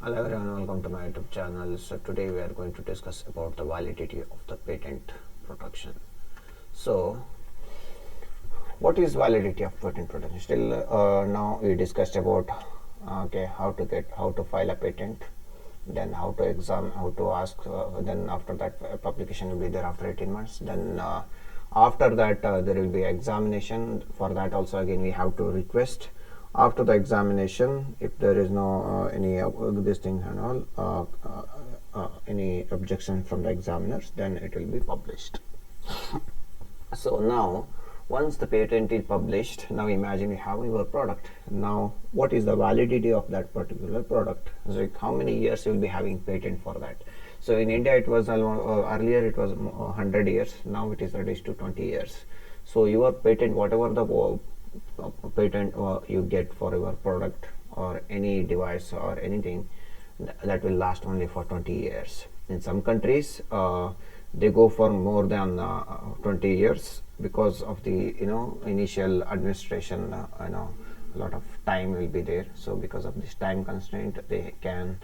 Hello everyone, welcome to my YouTube channel. So today we are going to discuss about the validity of the patent protection. So what is validity of patent protection? Still now we discussed about how to file a patent, then how to how to ask, then after that publication will be there after 18 months. Then after that there will be examination. For that also again we have to request. After the examination, if there is no any this thing and all any objection from the examiners, then it will be published. So now once the patent is published, now imagine you have your product. Now what is the validity of that particular product? Like how many years you will be having patent for that? So in India it was earlier it was 100 years, now it is reduced to 20 years. So your patent, whatever the patent you get for your product or any device or anything, that will last only for 20 years. In some countries they go for more than 20 years because of the initial administration, a lot of time will be there. So because of this time constraint they can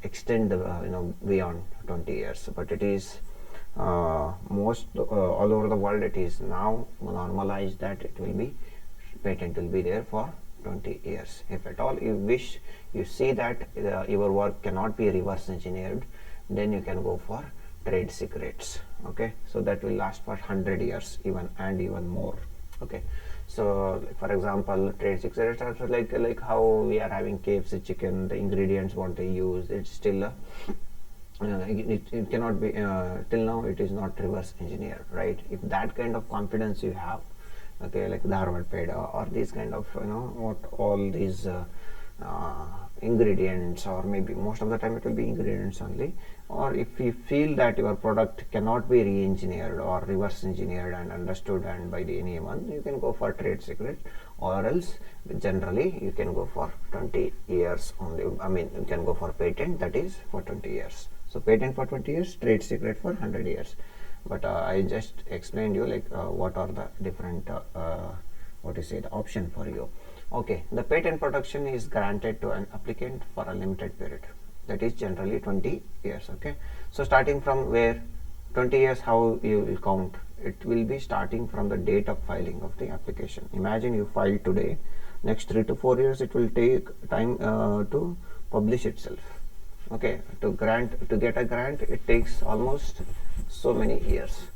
extend the beyond 20 years, but it is most all over the world it is now normalized that it will be patent will be there for 20 years. If at all you wish, you see that your work cannot be reverse engineered, then you can go for trade secrets. Okay, so that will last for 100 years even more. Okay, so for example trade secrets are like how we are having KFC chicken, the ingredients what they use, it's still it cannot be till now it is not reverse engineered, right? If that kind of confidence you have, okay, like the Harvard paid or these kind of what all these ingredients, or maybe most of the time it will be ingredients only, or if you feel that your product cannot be re-engineered or reverse engineered and understood and by the anyone, you can go for trade secret, or else generally you can go for 20 years only. I mean you can go for patent, that is for 20 years. So patent for 20 years, trade secret for 100 years. But I just explained you like what are the different what is the option for you. Okay, the patent protection is granted to an applicant for a limited period, that is generally 20 years. Okay, so starting from where 20 years, how you will count? It will be starting from the date of filing of the application. Imagine you file today, next 3 to 4 years it will take time to publish itself. Okay, to get a grant it takes almost so many years.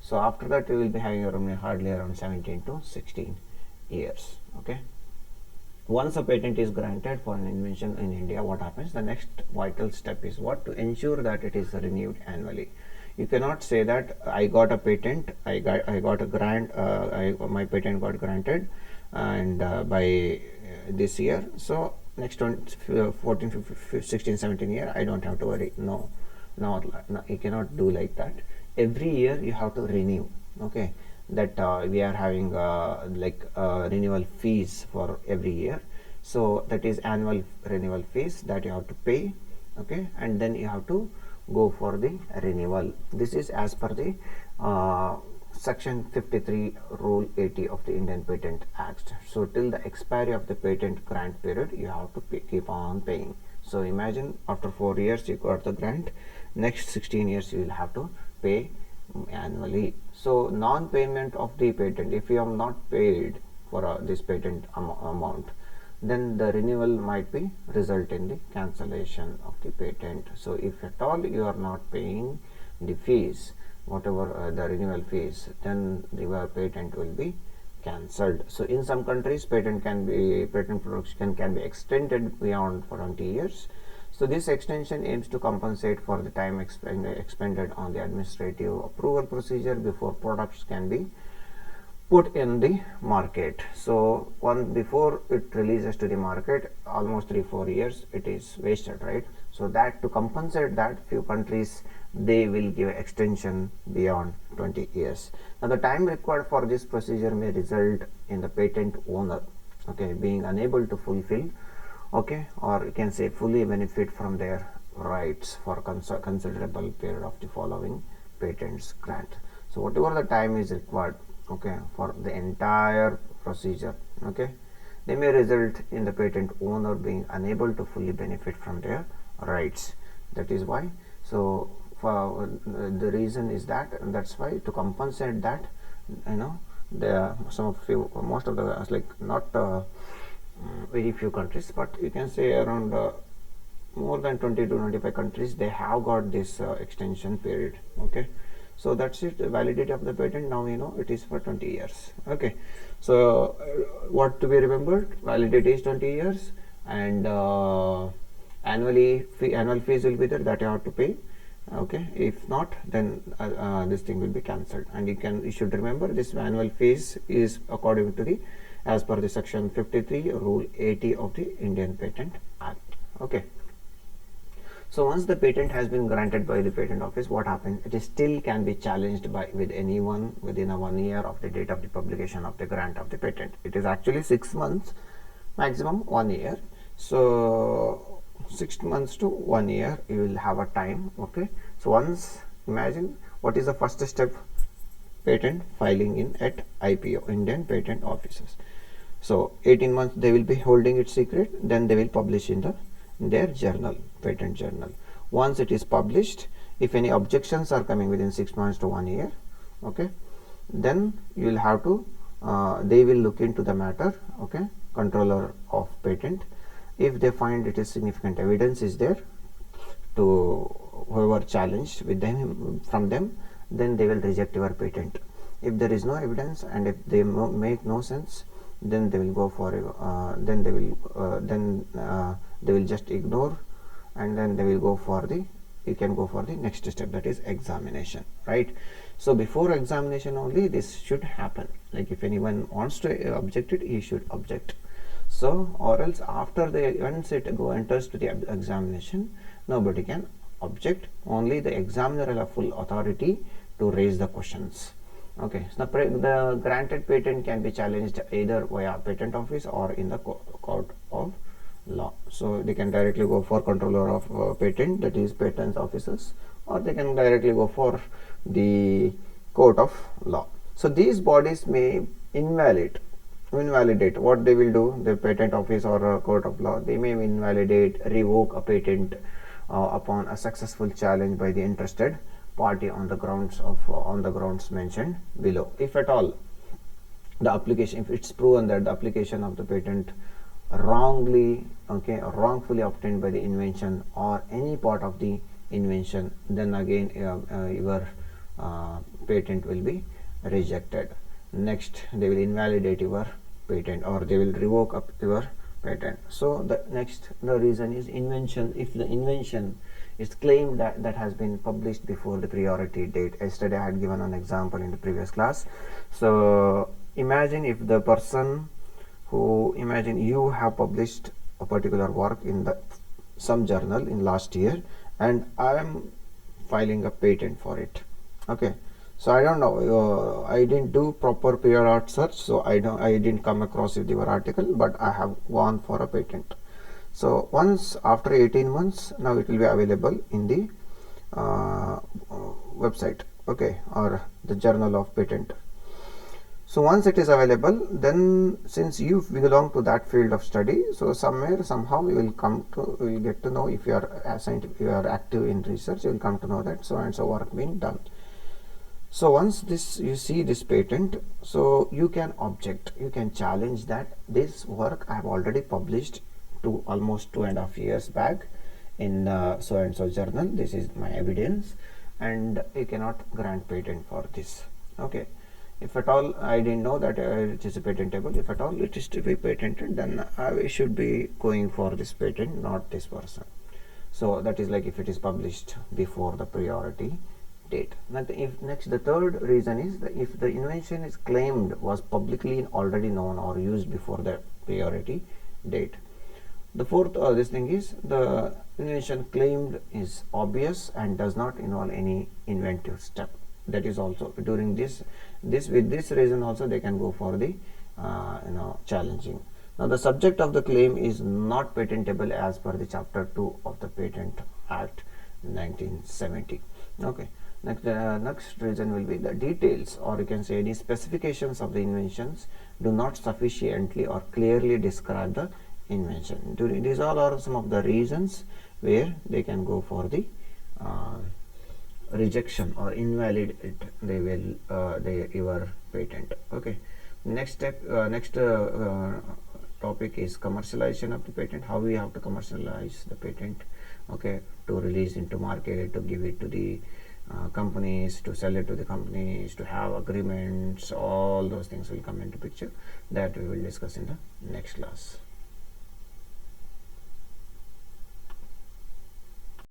So after that you will be having around hardly around 17 to 16 years. Okay, once a patent is granted for an invention in India, what happens? The next vital step is what? To ensure that it is renewed annually. You cannot say that I got a patent, I got a grant, my patent got granted, and by this year, so next 14, 15, 16, 17 year I don't have to worry. No, you cannot do like that. Every year you have to renew. Okay, that we are having renewal fees for every year. So that is annual renewal fees that you have to pay. Okay, and then you have to go for the renewal. This is as per the section 53 rule 80 of the Indian Patent Act. So till the expiry of the patent grant period you have to keep on paying. So imagine after 4 years you got the grant, next 16 years you will have to pay annually. So non-payment of the patent, if you have not paid for this patent amount, then the renewal might be result in the cancellation of the patent. So if at all you are not paying the fees, whatever the renewal fees, then your patent will be cancelled. So in some countries patent protection can be extended beyond for 20 years. So this extension aims to compensate for the time expended on the administrative approval procedure before products can be put in the market. So before it releases to the market, almost 3-4 years it is wasted, right? So that to compensate that, few countries they will give extension beyond 20 years. Now the time required for this procedure may result in the patent owner, okay, being unable to fulfill, okay, or you can say fully benefit from their rights for considerable period of the following patents grant. So whatever the time is required, okay, for the entire procedure, okay, they may result in the patent owner being unable to fully benefit from their rights. That is why, so for the reason is that, and that's why to compensate that, there some of few, most of the like not very few countries, but you can say around more than 20 to 25 countries, they have got this extension period. Okay, so that's it. The validity of the patent now, it is for 20 years. Okay, so what to be remembered, validity is 20 years, and annual fees will be there that you have to pay. Okay, if not, then this thing will be cancelled. And you should remember, this annual fees is according to the, as per the section 53 rule 80 of the Indian Patent Act. Okay, so once the patent has been granted by the patent office, what happens, it is still can be challenged by with anyone within a 1 year of the date of the publication of the grant of the patent. It is actually 6 months, maximum 1 year. So 6 months to 1 year you will have a time. Okay, so once, imagine what is the first step, patent filing in at IPO, Indian Patent Offices. So 18 months they will be holding it secret, then they will publish in their journal, patent journal. Once it is published, if any objections are coming within 6 months to 1 year, okay, then you will have to they will look into the matter. Okay, controller of patent, if they find it is significant evidence is there to whoever challenged with them, from them, then they will reject your patent. If there is no evidence and if they make no sense, then they will go for then they will just ignore, and then they will go for the, you can go for the next step, that is examination, right? So before examination only this should happen. Like if anyone wants to object it, he should object. So, or else after the, once it enters to the examination, nobody can object, only the examiner will have full authority to raise the questions. Okay, so the granted patent can be challenged either via patent office or in the court of law. So they can directly go for controller of patent, that is patent officers, or they can directly go for the court of law. So these bodies may invalidate. What they will do, the patent office or a court of law, they may invalidate, revoke a patent upon a successful challenge by the interested party on the grounds mentioned below. If at all the application, if it's proven that the application of the patent wrongfully obtained by the invention or any part of the invention, then again your patent will be rejected. Next, they will invalidate your patent or they will revoke up your patent. So the reason is invention. If the invention is claimed that has been published before the priority date. Yesterday I had given an example in the previous class. So imagine if the person who, imagine you have published a particular work in some journal in last year, and I am filing a patent for it. Okay, so I don't know, I didn't do proper prior art search, so I didn't come across with your article, but I have gone for a patent. So once after 18 months, now it will be available in the website, okay, or the journal of patent. So once it is available, then since you belong to that field of study, so somewhere somehow you will get to know, if you are if you are active in research, you will come to know that so and so work being done. So once you see this patent, so you can object, you can challenge that this work I have already published to almost 2.5 years back in so and so journal. This is my evidence, and you cannot grant patent for this. Okay, if at all I didn't know that it is patentable, if at all it is to be patented, then I should be going for this patent, not this person. So that is like if it is published before the priority date. Now the third reason is that if the invention is claimed was publicly already known or used before the priority date. The fourth this thing is the invention claimed is obvious and does not involve any inventive step. That is also during with this reason also they can go for the challenging. Now the subject of the claim is not patentable as per the chapter 2 of the Patent Act 1970. Okay, Next reason will be the details, or you can say any specifications of the inventions do not sufficiently or clearly describe the invention. These all are some of the reasons where they can go for the rejection or invalid it. They will your patent. Okay. Next topic is commercialization of the patent. How we have to commercialize the patent, okay, to release into market, to give it to the companies, to sell it to the companies, to have agreements. All those things will come into picture, that we will discuss in the next class.